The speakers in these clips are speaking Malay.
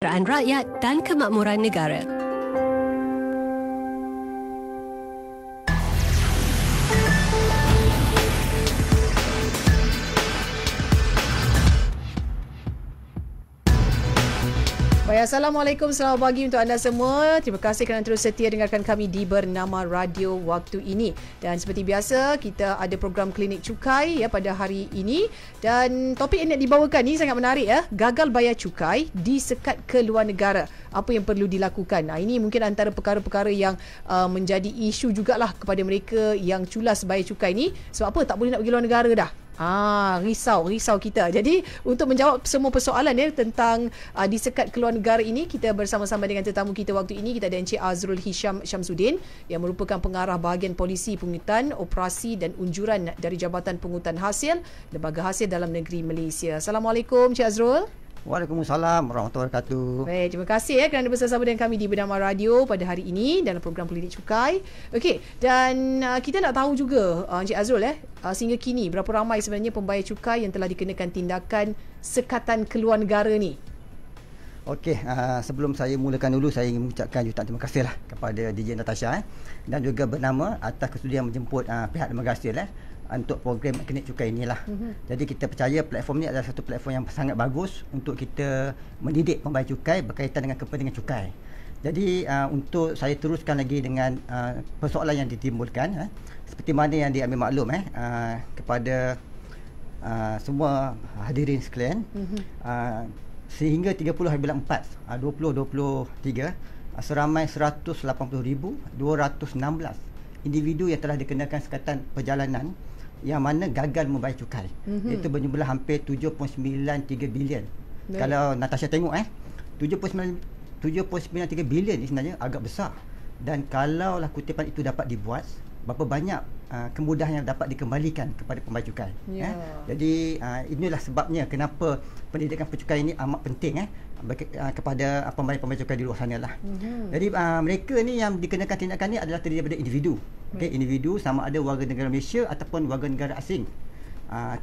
rakyat dan kemakmuran negara. Baik, Assalamualaikum, selamat pagi untuk anda semua. Terima kasih kerana terus setia dengarkan kami di Bernama Radio waktu ini. Dan seperti biasa, kita ada program Klinik Cukai pada hari ini. Dan topik yang nak dibawakan ni sangat menarik ya. Gagal bayar cukai, disekat ke luar negara. Apa yang perlu dilakukan? Ini mungkin antara perkara-perkara yang menjadi isu jugalah kepada mereka yang culas bayar cukai ni. Sebab apa? Tak boleh nak pergi luar negara dah. Risau kita. Jadi untuk menjawab semua persoalan tentang disekat keluar negara ini, kita bersama-sama dengan tetamu kita waktu ini. Kita ada Encik Azrul Hisham Syamsuddin yang merupakan pengarah bahagian polisi pungutan, operasi dan unjuran dari Jabatan Pungutan Hasil Lembaga Hasil Dalam Negeri Malaysia. Assalamualaikum Encik Azrul. Waalaikumsalam warahmatullahi wabarakatuh. Baik, terima kasih kerana bersama dengan kami di Bernama Radio pada hari ini dalam program Klinik Cukai. Okey, dan kita nak tahu juga Encik Azrul sehingga kini berapa ramai sebenarnya pembayar cukai yang telah dikenakan tindakan sekatan keluar negara ni? Okey, sebelum saya mulakan dulu, saya ingin mengucapkan jutaan terima kasihlah kepada DJ Natasha dan juga Bernama atas kesudian menjemput pihak Lembaga Hasil untuk program Klinik Cukai inilah. Jadi kita percaya platform ni adalah satu platform yang sangat bagus untuk kita mendidik pembayar cukai berkaitan dengan kepentingan cukai. Jadi untuk saya teruskan lagi dengan persoalan yang ditimbulkan, seperti mana yang diambil maklum kepada semua hadirin sekalian, sehingga 30 hari bulan 4 2023 seramai 180,216 individu yang telah dikenakan sekatan perjalanan yang mana gagal membayar cukai, iaitu berjumlah hampir 7.93 bilion. Kalau Natasha tengok 7.93 bilion ni sebenarnya agak besar, dan kalaulah kutipan itu dapat dibuat, berapa banyak kemudahan yang dapat dikembalikan kepada pembayar cukai. Jadi inilah sebabnya kenapa pendidikan pencukai ini amat penting kepada pembayar cukai di luar sana lah. Jadi mereka ni yang dikenakan tindakan ni adalah terdiri daripada individu. Individu sama ada warga negara Malaysia ataupun warga negara asing,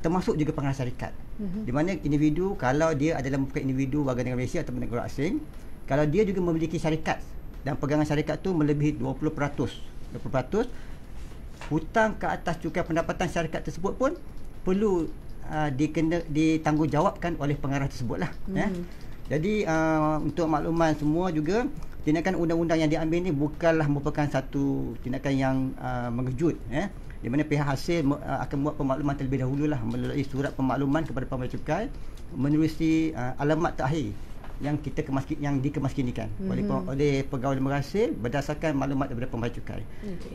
termasuk juga pengarah syarikat. Di mana individu, kalau dia adalah merupakan individu warga negara Malaysia ataupun negara asing, kalau dia juga memiliki syarikat dan pegangan syarikat tu melebihi 20%, hutang ke atas cukai pendapatan syarikat tersebut pun perlu ditanggungjawabkan oleh pengarah tersebut lah. Jadi untuk makluman semua juga, tindakan undang-undang yang diambil ni bukanlah merupakan satu tindakan yang mengejut, di mana pihak hasil akan buat pemakluman terlebih dahulu lah melalui surat pemakluman kepada pembayar cukai menerusi alamat terakhir yang dikemaskinikan oleh pegawai lembaga hasil berdasarkan maklumat daripada pembayar cukai.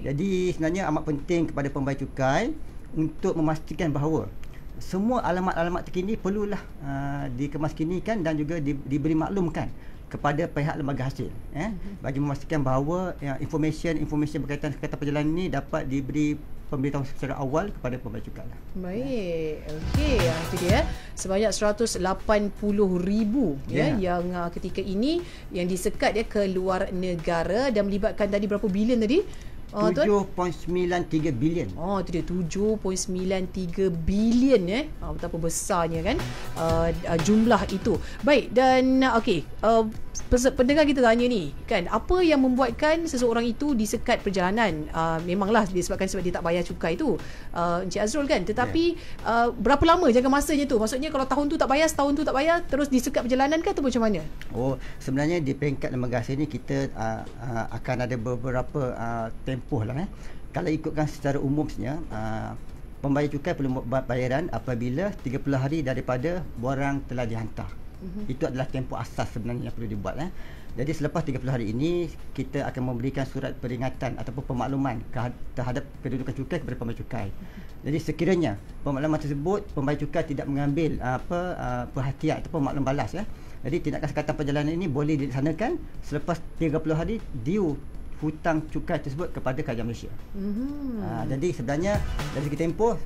Jadi sebenarnya amat penting kepada pembayar cukai untuk memastikan bahawa semua alamat-alamat terkini perlulah dikemaskinikan dan juga diberi maklumkan kepada pihak lembaga hasil, bagi memastikan bahawa informasi berkaitan sekatan perjalanan ini dapat diberi pemberitahuan secara awal kepada pembayar cukai lah. Baik, okey, itu dia. Sebanyak 180,000 yang ketika ini yang disekat ke luar negara dan melibatkan tadi berapa bilion tadi? 7.93 bilion. Itu dia, 7.93 bilion betapa besarnya kan jumlah itu. Baik, dan pendengar kita tanya ni kan, apa yang membuatkan seseorang itu disekat perjalanan? Memanglah disebabkan sebab dia tak bayar cukai tu, Encik Azrul kan, tetapi berapa lama jangka masanya tu? Maksudnya kalau tahun tu tak bayar, setahun tu tak bayar, terus disekat perjalanan ke atau macam mana? Sebenarnya di peringkat lembaga hasil ni kita akan ada beberapa tempoh lah. Kalau ikutkan secara umumnya, pembayar cukai perlu buat bayaran apabila 30 hari daripada barang telah dihantar. Itu adalah tempoh asas sebenarnya yang perlu dibuat. Jadi selepas 30 hari ini, kita akan memberikan surat peringatan ataupun pemakluman terhadap kedudukan cukai kepada pembayar cukai. Jadi sekiranya pemakluman tersebut pembayar cukai tidak mengambil perhatian ataupun maklum balas, jadi tindakan sekatan perjalanan ini boleh dilaksanakan selepas 30 hari due hutang cukai tersebut kepada Kerajaan Malaysia. Jadi sebenarnya dari segi tempoh,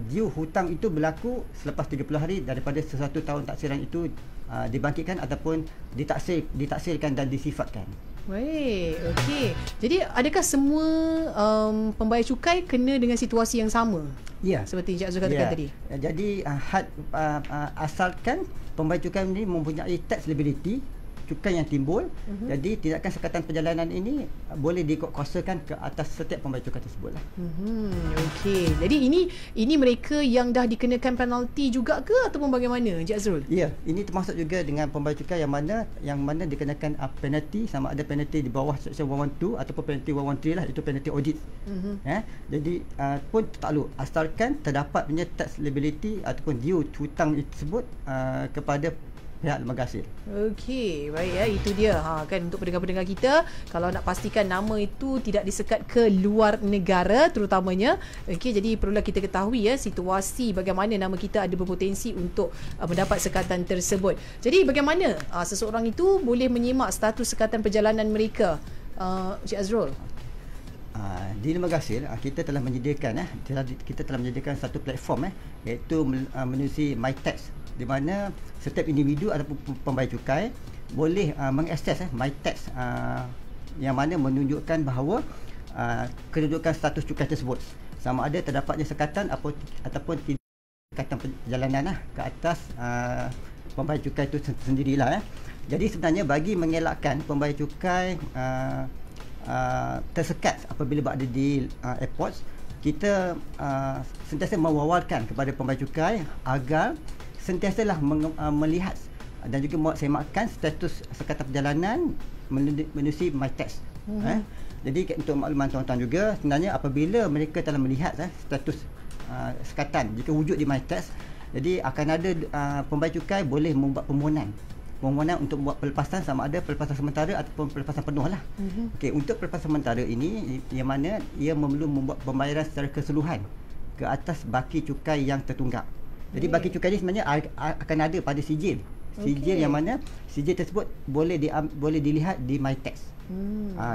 due hutang itu berlaku selepas 30 hari daripada sesuatu tahun taksiran itu dibangkitkan ataupun ditaksirkan dan disifatkan. Baik, okey. Jadi adakah semua pembayar cukai kena dengan situasi yang sama? Ya. Seperti Encik Azrul katakan tadi. Jadi asalkan pembayar cukai ini mempunyai tax liability cukai yang timbul. Jadi tindakan sekatan perjalanan ini boleh dikuatkuasakan ke atas setiap pembayar cukai tersebut lah. Okey. Jadi ini mereka yang dah dikenakan penalti juga ke ataupun bagaimana, Encik Azrul? Ya, ini termasuk juga dengan pembayar cukai yang mana dikenakan penalti, sama ada penalti di bawah Section 112 ataupun penalti 113 lah, itu penalti audit. Jadi pun tak perlu, asalkan terdapat punya tax liability ataupun due hutang tersebut kepada pihak lembaga hasil. Okey, baik ya, itu dia. Kan untuk pendengar-pendengar kita, kalau nak pastikan nama itu tidak disekat ke luar negara terutamanya. Okey, jadi perlulah kita ketahui ya situasi bagaimana nama kita ada berpotensi untuk mendapat sekatan tersebut. Jadi bagaimana seseorang itu boleh menyimak status sekatan perjalanan mereka, Encik Azrul? Di lembaga hasil kita telah menyediakan satu platform iaitu menerusi MyTax, di mana setiap individu ataupun pembayar cukai boleh mengakses MyTax yang mana menunjukkan bahawa kedudukan status cukai tersebut, sama ada terdapatnya sekatan ataupun tidak sekatan perjalanan ke atas pembayar cukai itu sendirilah. Jadi sebenarnya bagi mengelakkan pembayar cukai tersekat apabila berada di airport, kita sentiasa mewawarkan kepada pembayar cukai agar sentiasalah melihat dan juga semakkan status sekatan perjalanan menerusi MyTax. Jadi untuk makluman tuan-tuan juga, sebenarnya apabila mereka telah melihat status sekatan jika wujud di MyTax, jadi akan ada pembayar cukai boleh membuat permohonan untuk membuat pelepasan, sama ada pelepasan sementara ataupun pelepasan penuh lah. Okey, untuk pelepasan sementara ini yang mana ia perlu membuat pembayaran secara keseluruhan ke atas baki cukai yang tertunggak. Jadi baki cukai ni sebenarnya akan ada pada sijil. Sijil yang mana sijil tersebut boleh dilihat di MyTax.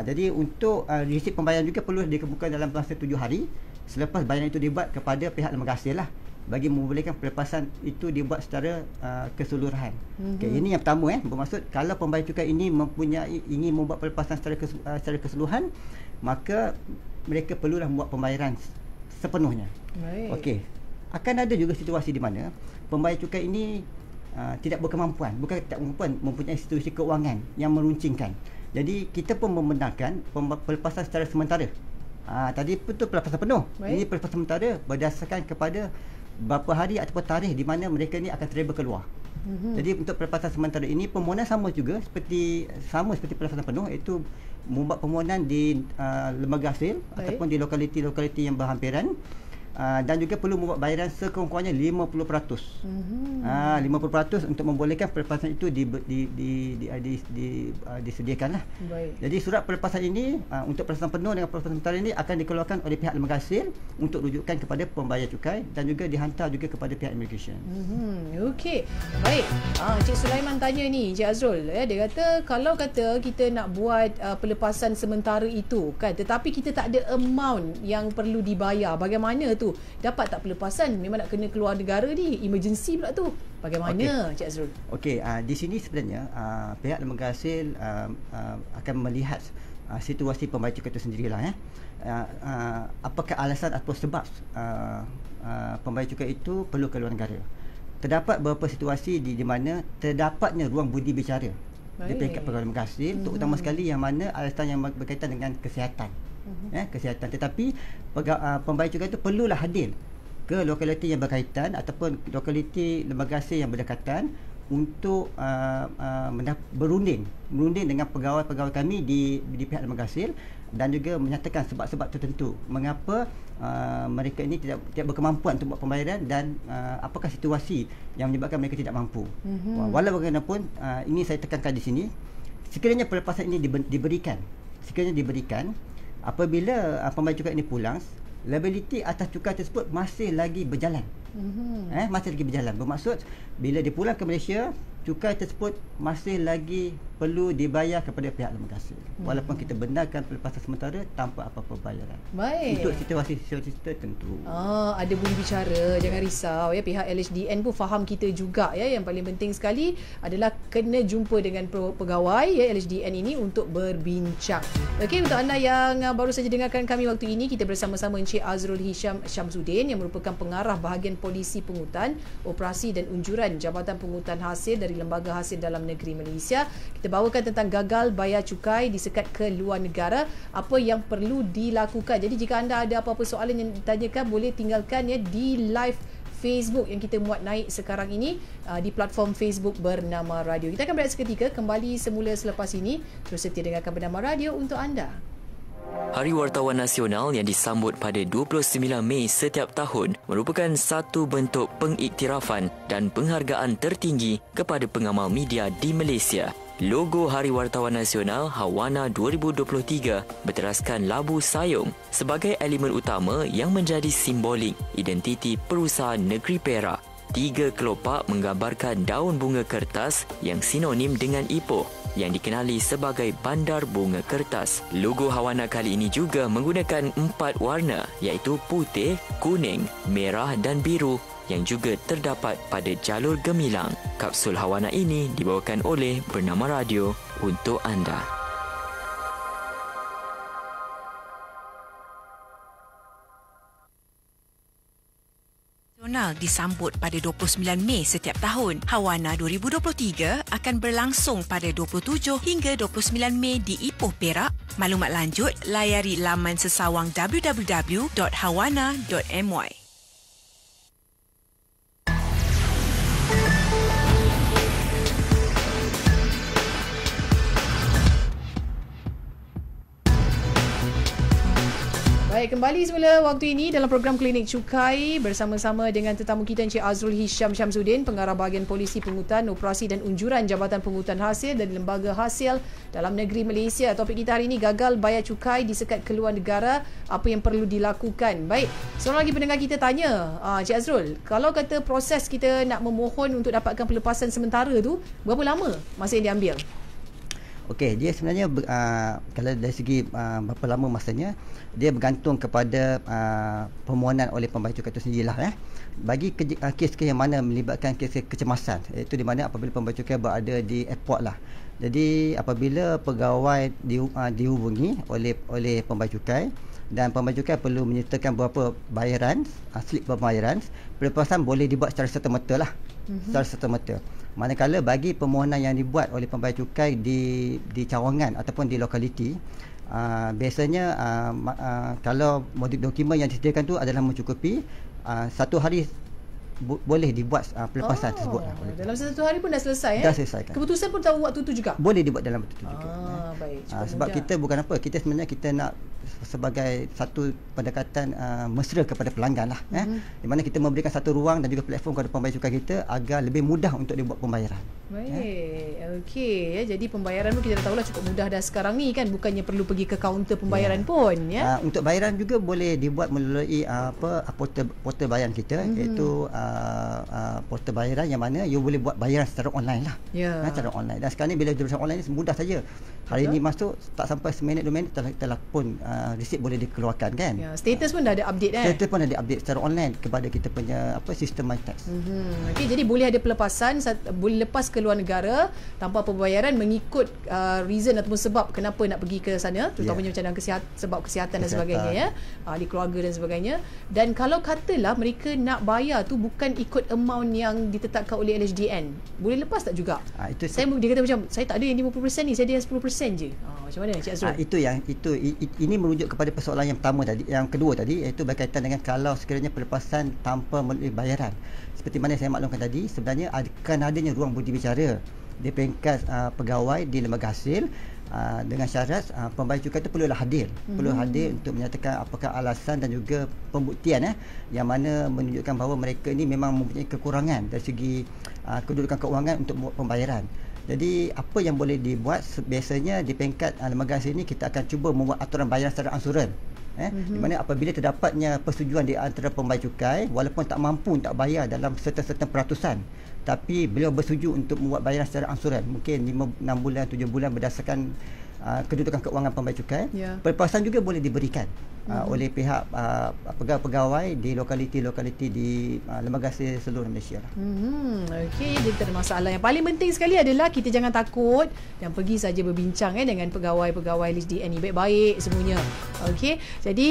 Jadi untuk resit pembayaran juga perlu dikemukakan dalam masa 7 hari selepas bayaran itu dibuat kepada pihak lembaga hasil lah, bagi membolehkan pelepasan itu dibuat secara keseluruhan. Okay, ini yang pertama bermaksud kalau pembayar cukai ini ingin membuat pelepasan secara keseluruhan, maka mereka perlulah membuat pembayaran sepenuhnya. Okey. Akan ada juga situasi di mana pembayar cukai ini tidak berkemampuan, bukan tidak berkemampuan, mempunyai situasi keuangan yang meruncingkan. Jadi kita pun membenarkan pelepasan secara sementara. Tadi betul pelepasan penuh. Ini pelepasan sementara berdasarkan kepada berapa hari ataupun tarikh di mana mereka ni akan travel keluar. Jadi untuk pelepasan sementara ini permohonan sama seperti pelepasan penuh, iaitu membuat permohonan di lembaga hasil ataupun di lokaliti-lokaliti yang berhampiran. Dan juga perlu membuat bayaran sekurang-kurangnya 50%. 50% untuk membolehkan pelepasan itu disediakanlah. Jadi surat pelepasan ini untuk pelepasan penuh dengan pelepasan sementara ini akan dikeluarkan oleh pihak lembaga hasil untuk rujukan kepada pembayar cukai dan juga dihantar juga kepada pihak immigration. Okey. Baik. Encik Sulaiman tanya ni, Encik Azrul, dia kata kalau kita nak buat pelepasan sementara itu kan, tetapi kita tak ada amount yang perlu dibayar, bagaimana tu? Dapat tak pelepasan? Memang nak kena keluar negara ni, emergency pula tu. Bagaimana, Cik Azrul? Okey, di sini sebenarnya pihak lembaga hasil akan melihat situasi pembayar cukai itu sendirilah. Apakah alasan atau sebab pembayar cukai itu perlu keluar negara? Terdapat beberapa situasi di mana terdapatnya ruang budi bicara di peringkat pegawai lembaga hasil, terutama sekali yang mana alasan yang berkaitan dengan kesihatan. Kesihatan, tetapi pembayar cukai itu perlulah hadir ke lokaliti yang berkaitan ataupun lokaliti lembaga hasil yang berdekatan untuk berunding dengan pegawai-pegawai kami di pihak lembaga hasil dan juga menyatakan sebab-sebab tertentu mengapa mereka ini tidak berkemampuan untuk buat pembayaran dan apakah situasi yang menyebabkan mereka tidak mampu. Walau bagaimanapun ini saya tekankan di sini, sekiranya pelepasan ini diberikan apabila pembayar cukai ini pulang, liability atas cukai tersebut masih lagi berjalan. Masih lagi berjalan. Bermaksud bila dia pulang ke Malaysia, cukai tersebut masih lagi perlu dibayar kepada pihak lembaga hasil. Walaupun kita benarkan pelepasan sementara tanpa apa-apa bayaran. Baik. Untuk situasi tertentu. Ada budi bicara, jangan risau ya. Pihak LHDN pun faham kita juga ya. Yang paling penting sekali adalah kena jumpa dengan pegawai ya LHDN ini untuk berbincang. Okey, untuk anda yang baru saja dengarkan kami waktu ini, kita bersama-sama Encik Azrul Hisham Syamsuddin yang merupakan pengarah bahagian polisi pungutan, operasi dan unjuran Jabatan Pungutan Hasil dari dari Lembaga Hasil Dalam Negeri Malaysia. Kita bawakan tentang gagal bayar cukai disekat ke luar negara, apa yang perlu dilakukan. Jadi jika anda ada apa-apa soalan yang ditanyakan, boleh tinggalkan ya di live Facebook yang kita muat naik sekarang ini di platform Facebook Bernama Radio. Kita akan berehat seketika, kembali semula selepas ini. Terus setia dengarkan Bernama Radio untuk anda. Hari Wartawan Nasional yang disambut pada 29 Mei setiap tahun merupakan satu bentuk pengiktirafan dan penghargaan tertinggi kepada pengamal media di Malaysia. Logo Hari Wartawan Nasional Hawana 2023 berteraskan labu sayung sebagai elemen utama yang menjadi simbolik identiti perusahaan negeri Perak. 3 kelopak menggambarkan daun bunga kertas yang sinonim dengan Ipoh yang dikenali sebagai Bandar Bunga Kertas. Logo Hawana kali ini juga menggunakan 4 warna iaitu putih, kuning, merah dan biru yang juga terdapat pada jalur gemilang. Kapsul Hawana ini dibawakan oleh Bernama Radio untuk anda. Nasional disambut pada 29 Mei setiap tahun. Hawana 2023 akan berlangsung pada 27 hingga 29 Mei di Ipoh, Perak. Maklumat lanjut, layari laman sesawang www.hawana.my. Baik, kembali semula waktu ini dalam program Klinik Cukai bersama-sama dengan tetamu kita Encik Azrul Hisham Syamsuddin, Pengarah Bahagian Polisi Pungutan, Operasi dan Unjuran Jabatan Pungutan Hasil dari Lembaga Hasil Dalam Negeri Malaysia. Topik kita hari ini, gagal bayar cukai disekat ke luar negara, apa yang perlu dilakukan. Baik, seorang lagi pendengar kita tanya, Encik Azrul, kalau kata proses kita nak memohon untuk dapatkan pelepasan sementara tu, berapa lama masa yang diambil? Okey, dia sebenarnya kalau dari segi berapa lama masanya, dia bergantung kepada permohonan oleh pembayar cukai itu sendirilah. Bagi kes yang mana melibatkan kes kecemasan, iaitu di mana apabila pembayar cukai berada di airport lah. Jadi apabila pegawai dihubungi oleh pembayar cukai dan pembayar cukai perlu menyertakan beberapa bayaran, slip pembayaran, pelepasan boleh dibuat secara serta-merta lah. Secara serta-merta. Manakala bagi permohonan yang dibuat oleh pembayar cukai di cawangan ataupun di lokaliti, biasanya kalau dokumen yang disediakan tu adalah mencukupi, 1 hari boleh dibuat pelepasan tersebut. Dalam 1 hari pun dah selesai. Dah selesai. Keputusan pun tahu waktu tu juga? Boleh dibuat dalam waktu tu juga. Baik, sebab mudah. Kita bukan apa, kita sebenarnya kita nak sebagai satu pendekatan mesra kepada pelanggan lah. Di mana kita memberikan satu ruang dan juga platform kepada pembayar cukai kita agar lebih mudah untuk dibuat pembayaran. Baik, okey. Jadi pembayaran pun kita dah tahulah cukup mudah dah sekarang ni kan, bukannya perlu pergi ke kaunter pembayaran pun. Untuk bayaran juga boleh dibuat melalui portal bayaran kita, iaitu portal bayaran yang mana you boleh buat bayaran secara online lah. Secara online. Dan sekarang ni bila jurusan online ni mudah saja. Hari ni masuk tak sampai seminit 2 minit telah pun resit boleh dikeluarkan kan. Status pun dah ada update Status pun dah ada update secara online kepada kita punya sistem MyTax. Okey, jadi boleh ada pelepasan, boleh lepas ke luar negara tanpa pembayaran mengikut reason ataupun sebab kenapa nak pergi ke sana, terutamanya macam sebab kesihatan dan sebagainya di keluarga dan sebagainya. Dan kalau katalah mereka nak bayar tu bukan ikut amount yang ditetapkan oleh LHDN, boleh lepas tak juga? Dia kata macam saya tak ada yang 50% ni, saya ada yang 10% je. Macam mana Encik Azrul? Ini merujuk kepada persoalan yang pertama tadi, yang kedua tadi, iaitu berkaitan dengan kalau sekiranya pelepasan tanpa melalui bayaran. Seperti mana saya maklumkan tadi, sebenarnya akan adanya ruang budi bicara di peringkat pegawai di lembaga hasil, dengan syarat pembayar cukai itu perlulah hadir. Perlu hadir untuk menyatakan apakah alasan dan juga pembuktian yang mana menunjukkan bahawa mereka ini memang mempunyai kekurangan dari segi kedudukan keuangan untuk membuat pembayaran. Jadi apa yang boleh dibuat, biasanya di peringkat lembaga hasil ini kita akan cuba membuat aturan bayaran secara angsuran. Di mana apabila terdapatnya persetujuan di antara pembayar cukai, walaupun tak mampu tak bayar dalam certain peratusan, tapi beliau bersetuju untuk membuat bayaran secara angsuran, mungkin 5, 6 bulan, 7 bulan berdasarkan kedudukan keuangan pembayar cukai, pelepasan juga boleh diberikan. oleh pihak pegawai-pegawai di lokaliti-lokaliti di lembaga hasil seluruh Malaysia lah. Okey, jadi tak ada masalah. Yang paling penting sekali adalah kita jangan takut dan pergi saja berbincang dengan pegawai-pegawai LHDN ni baik-baik semuanya. Okey. Jadi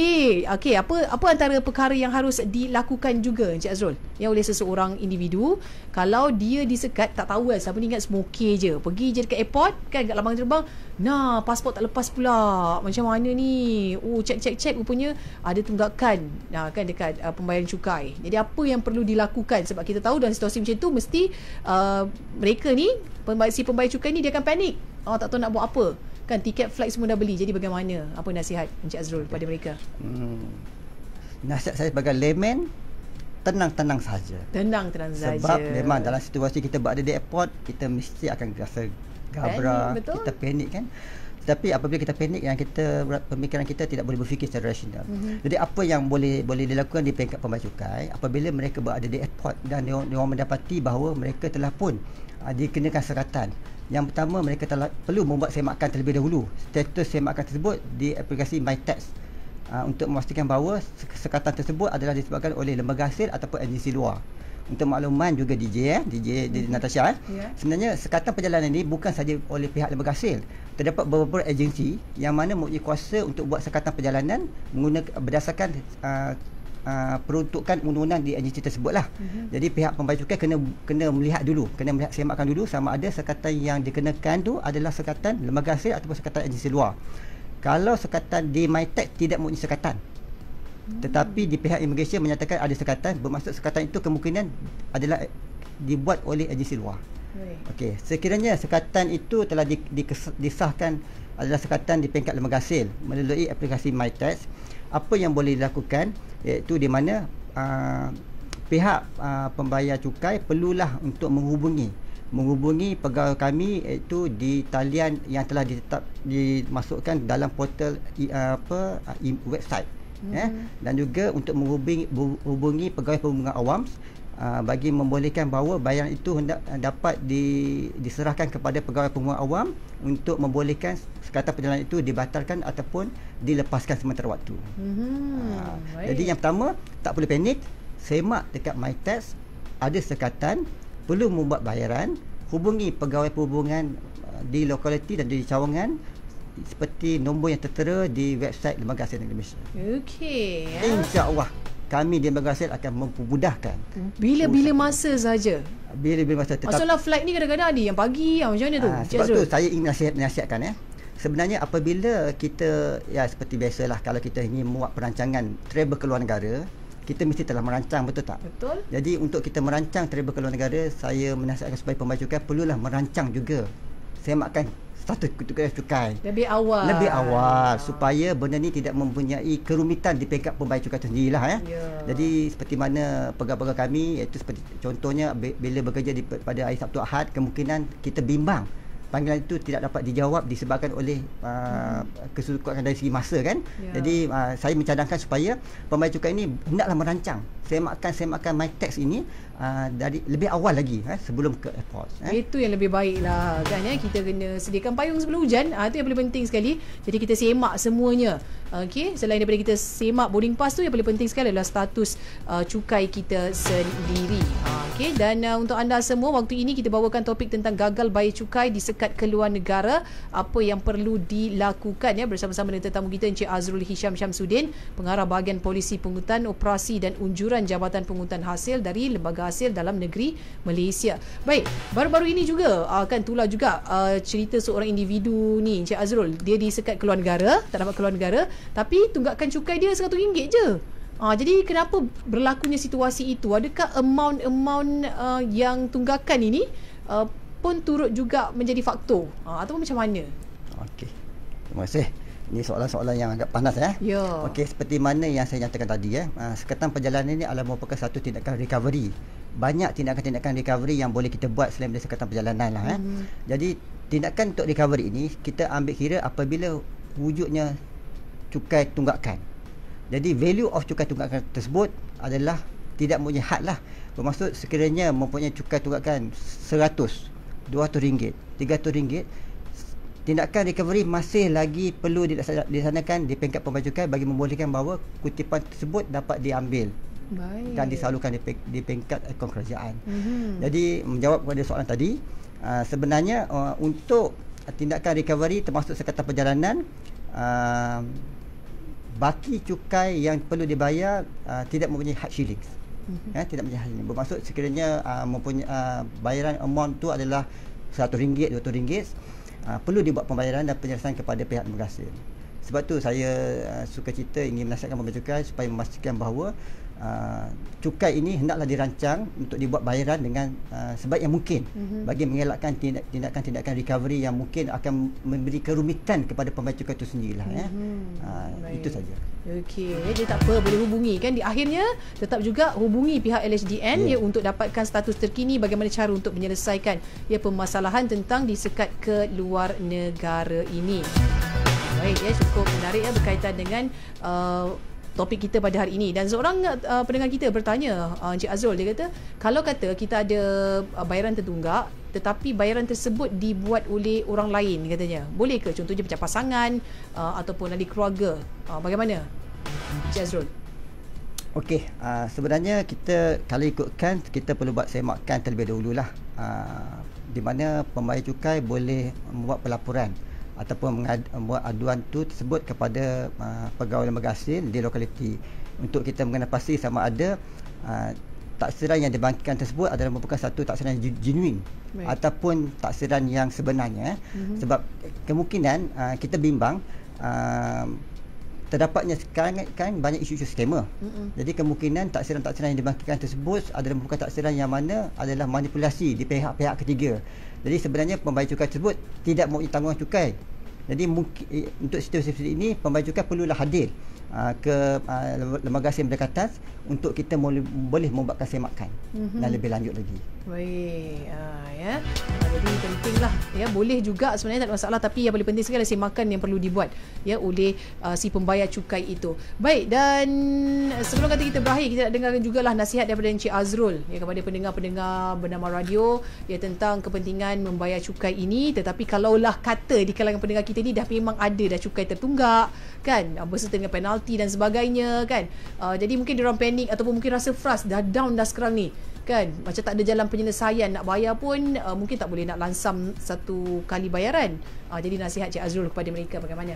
apa antara perkara yang harus dilakukan juga Encik Azrul yang oleh seseorang individu kalau dia disekat, tak tahu siapa ni ingat smoker je, pergi je dekat airport kan, kat lambang terbang, nah pasport tak lepas pula, macam mana ni, cek rupanya ada tunggakan kan dekat pembayaran cukai. Jadi apa yang perlu dilakukan, sebab kita tahu dalam situasi macam tu mesti mereka ni si pembayar cukai ni dia akan panik, tak tahu nak buat apa kan, tiket flight semua dah beli. Jadi bagaimana, apa nasihat Encik Azrul kepada mereka? Nasihat saya sebagai layman, tenang-tenang saja. Tenang-tenang saja. Sebab memang dalam situasi kita berada di airport, kita mesti akan rasa gabra, kita panik kan. Tapi apabila kita panik, yang pemikiran kita tidak boleh berfikir secara rasional. Jadi apa yang boleh dilakukan di peringkat pembayar cukai apabila mereka berada di airport dan diorang mendapati bahawa mereka telah pun dikenakan sekatan. Yang pertama, mereka telah perlu membuat semakan terlebih dahulu. Status semakan tersebut di aplikasi MyTax untuk memastikan bahawa sekatan tersebut adalah disebabkan oleh lembaga hasil ataupun agensi luar. Untuk makluman juga DJ Natasha, sebenarnya sekatan perjalanan ini bukan saja oleh pihak lembaga hasil. Terdapat beberapa agensi yang mana mempunyai kuasa untuk buat sekatan perjalanan berdasarkan peruntukan undang-undang di agensi tersebutlah. Jadi pihak pembayar cukai kena melihat dulu, kena melihat semakan dulu sama ada sekatan yang dikenakan tu adalah sekatan lembaga hasil ataupun sekatan agensi luar. Kalau sekatan di MyTax tidak mempunyai sekatan, tetapi di pihak immigration menyatakan ada sekatan, bermaksud sekatan itu kemungkinan adalah dibuat oleh agensi luar. Okey, sekiranya sekatan itu telah disahkan adalah sekatan di peringkat lembaga hasil melalui aplikasi MyTax, apa yang boleh dilakukan iaitu di mana pihak pembayar cukai perlulah untuk menghubungi pegawai kami iaitu di talian yang telah dimasukkan dalam portal website dan juga untuk menghubungi pegawai perhubungan awam bagi membolehkan bahawa bayaran itu hendak dapat diserahkan kepada pegawai perhubungan awam untuk membolehkan sekatan perjalanan itu dibatalkan ataupun dilepaskan sementara waktu. Jadi yang pertama, tak perlu panik, semak dekat MyTax, ada sekatan, perlu membuat bayaran, hubungi pegawai perhubungan di lokaliti dan di cawangan seperti nombor yang tertera di website Lembaga Hasil Negeri Malaysia. Okey. InsyaAllah kami di Lembaga Hasil akan mempermudahkan. Bila masa saja? Bila masa. Masalah flight ni kadang-kadang ada yang pagi, macam mana tu? Sebab tu saya ingin nasihatkan sebenarnya apabila kita seperti biasalah, kalau kita ingin membuat perancangan travel ke luar negara, kita mesti telah merancang, betul tak? Betul. Jadi untuk kita merancang travel ke luar negara, saya menasihatkan supaya pembayar cukai perlulah merancang juga semakkan status cukai lebih awal supaya benda ni tidak mempunyai kerumitan di peringkat pembayar cukai sendirilah. Jadi seperti mana pegawai-pegawai kami, iaitu seperti contohnya bila bekerja pada hari Sabtu Ahad, kemungkinan kita bimbang panggilan itu tidak dapat dijawab disebabkan oleh kesukuran dari segi masa kan. Jadi saya mencadangkan supaya pembayar cukai ini hendaklah merancang semakan MyTax ini dari lebih awal lagi sebelum ke airport. Itu yang lebih baik lah kan. Kita kena sediakan payung sebelum hujan. Itu yang paling penting sekali. Jadi kita semak semuanya. Okey, selain daripada kita semak boarding pass tu, yang paling penting sekali adalah status cukai kita sendiri. Okey, dan untuk anda semua, waktu ini kita bawakan topik tentang gagal bayar cukai disekat ke luar negara. Apa yang perlu dilakukan bersama-sama dengan tetamu kita Encik Azrul Hisham Syamsuddin, Pengarah Bahagian Polisi Pungutan Operasi dan Unjuran Jabatan Pungutan Hasil dari Lembaga Hasil Dalam Negeri Malaysia. Baik, baru-baru ini juga kan tular juga cerita seorang individu ni Encik Azrul, dia disekat keluar negara, tak dapat keluar negara, tapi tunggakan cukai dia RM100 je. Jadi kenapa berlakunya situasi itu? Adakah amount yang tunggakan ini pun turut juga menjadi faktor ataupun macam mana? Okey, terima kasih. Ini soalan-soalan yang agak panas Okey, seperti mana yang saya nyatakan tadi sekatan perjalanan ini adalah merupakan satu tindakan recovery. Banyak tindakan-tindakan recovery yang boleh kita buat selain dari sekatan perjalanan lah. Jadi tindakan untuk recovery ini kita ambil kira apabila wujudnya cukai tunggakan. Jadi value of cukai tunggakan tersebut adalah tidak mempunyai had lah. Bermaksud sekiranya mempunyai cukai tunggakan RM100, RM200, RM300, tindakan recovery masih lagi perlu dilaksanakan di peringkat pembayar cukai bagi membolehkan bahawa kutipan tersebut dapat diambil. Baik. Dan disalurkan di peringkat akaun kerajaan. Jadi menjawab kepada soalan tadi, sebenarnya untuk tindakan recovery termasuk sekatan perjalanan, baki cukai yang perlu dibayar tidak mempunyai hard shillings. Tidak mempunyai hard shillings. Bermaksud sekiranya mempunyai bayaran amount tu adalah RM100, RM200, perlu dibuat pembayaran dan penyelesaian kepada pihak imigresen. Sebab tu saya suka cerita ingin menasihatkan pembayar cukai supaya memastikan bahawa cukai ini hendaklah dirancang untuk dibuat bayaran dengan sebaik yang mungkin bagi mengelakkan tindakan-tindakan recovery yang mungkin akan memberi kerumitan kepada pembayar cukai itu sendirilah. Itu saja. Okey, jadi tak apa, boleh hubungi kan, di akhirnya tetap juga hubungi pihak LHDN untuk dapatkan status terkini bagaimana cara untuk menyelesaikan permasalahan tentang disekat ke luar negara ini. Baik, cukup menarik berkaitan dengan topik kita pada hari ini. Dan seorang pendengar kita bertanya, Encik Azrul, dia kata kalau kata kita ada bayaran tertunggak tetapi bayaran tersebut dibuat oleh orang lain, katanya boleh ke, contohnya macam pasangan ataupun ahli keluarga, bagaimana Encik Azrul? Okey, sebenarnya kita kalau ikutkan kita perlu buat semakan terlebih dahululah, di mana pembayar cukai boleh membuat pelaporan ataupun membuat aduan tu tersebut kepada pegawai lembaga asing di lokaliti untuk kita mengenal pasti sama ada taksiran yang dibangkitkan tersebut adalah merupakan satu taksiran yang genuine ataupun taksiran yang sebenarnya. Sebab kemungkinan kita bimbang terdapatnya sekarang kan banyak isu-isu skema. Jadi kemungkinan taksiran-taksiran yang dibangkitkan tersebut adalah merupakan taksiran yang mana adalah manipulasi di pihak-pihak ketiga. Jadi sebenarnya pembayar cukai tersebut tidak mempunyai tanggungan cukai. Jadi mungkin untuk situasi seperti ini pembayar cukai perlulah hadir ke lembaga asing berdekatan untuk kita boleh membuatkan semakan dan lebih lanjut lagi. Baik, jadi pentinglah boleh juga sebenarnya tak ada masalah, tapi yang paling penting sekali semakan yang perlu dibuat oleh si pembayar cukai itu. Baik, dan sebelum kata kita berakhir, kita nak dengarkan jugalah nasihat daripada Encik Azrul kepada pendengar-pendengar Bernama Radio tentang kepentingan membayar cukai ini. Tetapi kalaulah kata di kalangan pendengar kita ni dah memang ada dah cukai tertunggak kan, berserta dengan penalti dan sebagainya kan, jadi mungkin diorang panik ataupun mungkin rasa frust, dah down dah sekarang ni kan, macam tak ada jalan penyelesaian, nak bayar pun mungkin tak boleh nak lansam satu kali bayaran. Jadi nasihat Cik Azrul kepada mereka bagaimana?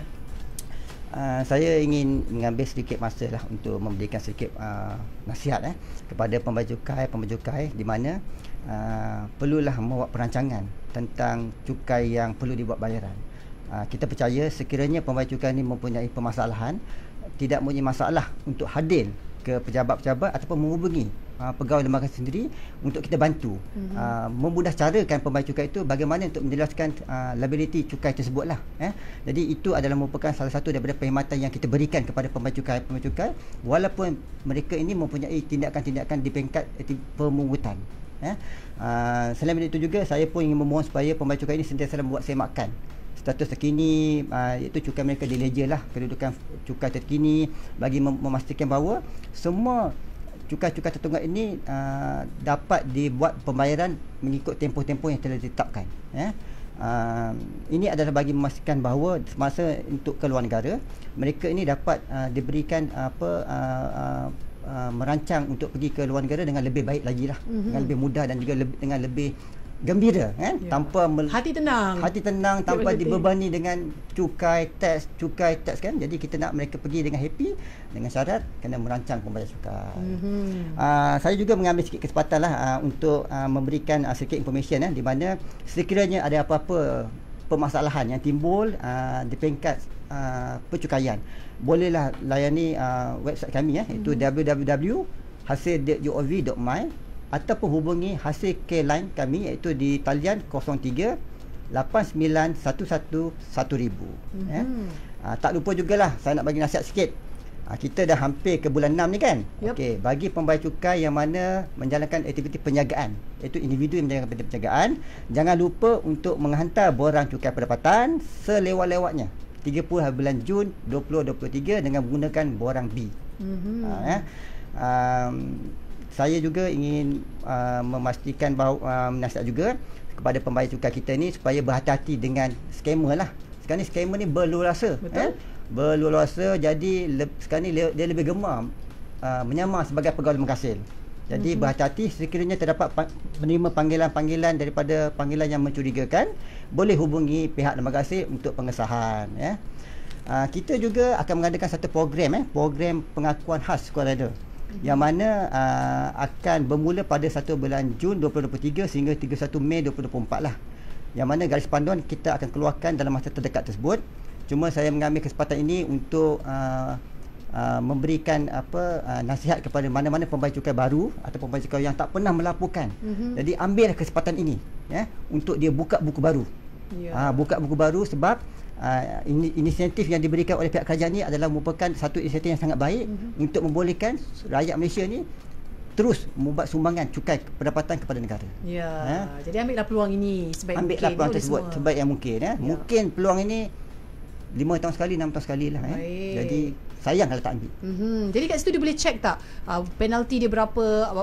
Saya ingin mengambil sedikit masa lah untuk memberikan sedikit nasihat kepada pembayar cukai di mana perlulah membuat perancangan tentang cukai yang perlu dibuat bayaran. Kita percaya sekiranya pembayar cukai ini mempunyai permasalahan, tidak mempunyai masalah untuk hadir ke pejabat-pejabat ataupun menghubungi pegawai lembaga sendiri untuk kita bantu memudah carakan pembayar cukai itu bagaimana untuk menjelaskan liability cukai tersebut lah. Jadi itu adalah merupakan salah satu daripada perkhidmatan yang kita berikan kepada pembayar cukai walaupun mereka ini mempunyai tindakan-tindakan di peringkat pemungutan. Selain itu juga saya pun ingin memohon supaya pembayar cukai ini sentiasa membuat semakan status terkini, iaitu cukai mereka di ledger lah, kedudukan cukai terkini bagi memastikan bahawa semua cukai-cukai tertunggak ini dapat dibuat pembayaran mengikut tempoh-tempoh yang telah ditetapkan. Ini adalah bagi memastikan bahawa semasa untuk ke luar negara mereka ini dapat diberikan merancang untuk pergi ke luar negara dengan lebih baik lagi lah, dengan lebih mudah dan juga dengan lebih gembira tanpa hati tenang tanpa dibebani dengan cukai tax kan. Jadi kita nak mereka pergi dengan happy, dengan syarat kena merancang pembayar cukai. Saya juga mengambil sikit kesempatan lah untuk memberikan sedikit information di mana sekiranya ada apa-apa permasalahan yang timbul di peringkat percukaian, bolehlah layani website kami iaitu www.hasil.gov.my ataupun hubungi Hasil Care Line kami iaitu di talian 03 8911 1000. Tak lupa jugalah saya nak bagi nasihat sikit. Kita dah hampir ke bulan 6 ni kan. Okey, bagi pembayar cukai yang mana menjalankan aktiviti penjagaan, iaitu individu yang menjalankan aktiviti penjagaan, jangan lupa untuk menghantar borang cukai pendapatan selewat-lewatnya 30 bulan Jun 2023 dengan menggunakan borang B. Saya juga ingin memastikan bahawa nasihat juga kepada pembayar cukai kita ni supaya berhati-hati dengan skamer lah. Sekarang ni skamer ni berluasa. Berluasa, jadi sekarang ni dia lebih gemar menyamar sebagai pegawai lembaga hasil. Jadi berhati-hati, sekiranya terdapat menerima panggilan-panggilan daripada panggilan yang mencurigakan, boleh hubungi pihak lembaga hasil untuk pengesahan, ya. Kita juga akan mengadakan satu program pengakuan khas sukarela yang mana akan bermula pada 1 bulan Jun 2023 sehingga 31 Mei 2024 lah. Yang mana garis panduan kita akan keluarkan dalam masa terdekat tersebut. Cuma saya mengambil kesempatan ini untuk memberikan nasihat kepada mana-mana pembayar cukai baru atau pembayar cukai yang tak pernah melaporkan. Jadi ambil kesempatan ini, ya, untuk dia buka buku baru. Buka buku baru sebab inisiatif yang diberikan oleh pihak kerajaan ini adalah merupakan satu inisiatif yang sangat baik untuk membolehkan rakyat Malaysia ni terus membuat sumbangan cukai pendapatan kepada negara. Jadi ambillah peluang ini sebaik mungkin. Ambillah peluang tersebut sebaik yang mungkin, ya. Mungkin peluang ini 5 tahun sekali, 6 tahun sekali lah, ya. Jadi sayang kalau tak ambil. Jadi kat situ dia boleh check tak penalti dia berapa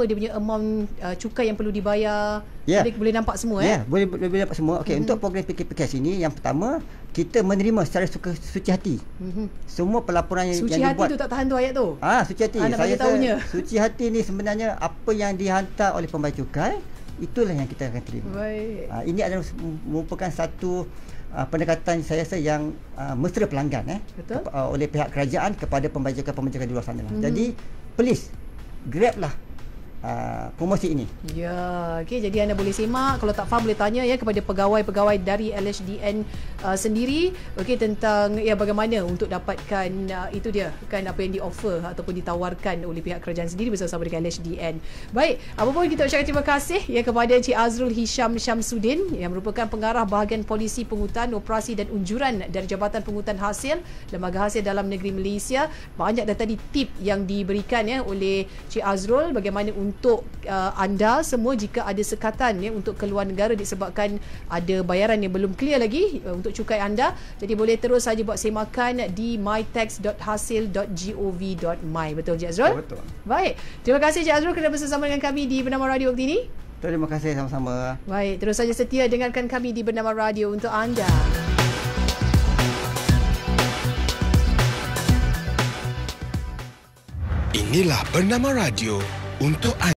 dia punya amount cukai yang perlu dibayar. Boleh nampak semua, boleh nampak semua. Okey, untuk program PKPKS ini, yang pertama kita menerima secara suci hati. Semua pelaporan yang suci dibuat. Suci hati tu tak tahan tu ayat tu. Suci hati. Saya tahunya. Suci hati ni sebenarnya apa yang dihantar oleh pembayar cukai, itulah yang kita akan terima. Baik. Ini adalah merupakan satu pendekatan saya rasa yang mesra pelanggan oleh pihak kerajaan kepada pembayar cukai di luar sana. Jadi please grab lah promosi ini. Okey, jadi anda boleh semak, kalau tak faham boleh tanya kepada pegawai-pegawai dari LHDN sendiri, tentang bagaimana untuk dapatkan itu dia kan apa yang di-offer ataupun ditawarkan oleh pihak kerajaan sendiri bersama dengan LHDN. Baik, apa pun kita ucapkan terima kasih kepada Encik Azrul Hisham Syamsuddin yang merupakan pengarah bahagian polisi pengutan, operasi dan unjuran dari Jabatan Pengutan Hasil Lembaga Hasil Dalam Negeri Malaysia. Banyak dah tadi tip yang diberikan oleh Encik Azrul bagaimana untuk anda semua jika ada sekatan untuk keluar negara disebabkan ada bayaran yang belum clear lagi untuk cukai anda. Jadi boleh terus saja buat semakan di mytax.hasil.gov.my. Betul Cik Azrul? Betul. Baik. Terima kasih Cik Azrul kerana bersama dengan kami di Bernama Radio waktu ini. Terima kasih sama-sama. Baik, terus saja setia dengarkan kami di Bernama Radio untuk anda. Inilah Bernama Radio untuk anda.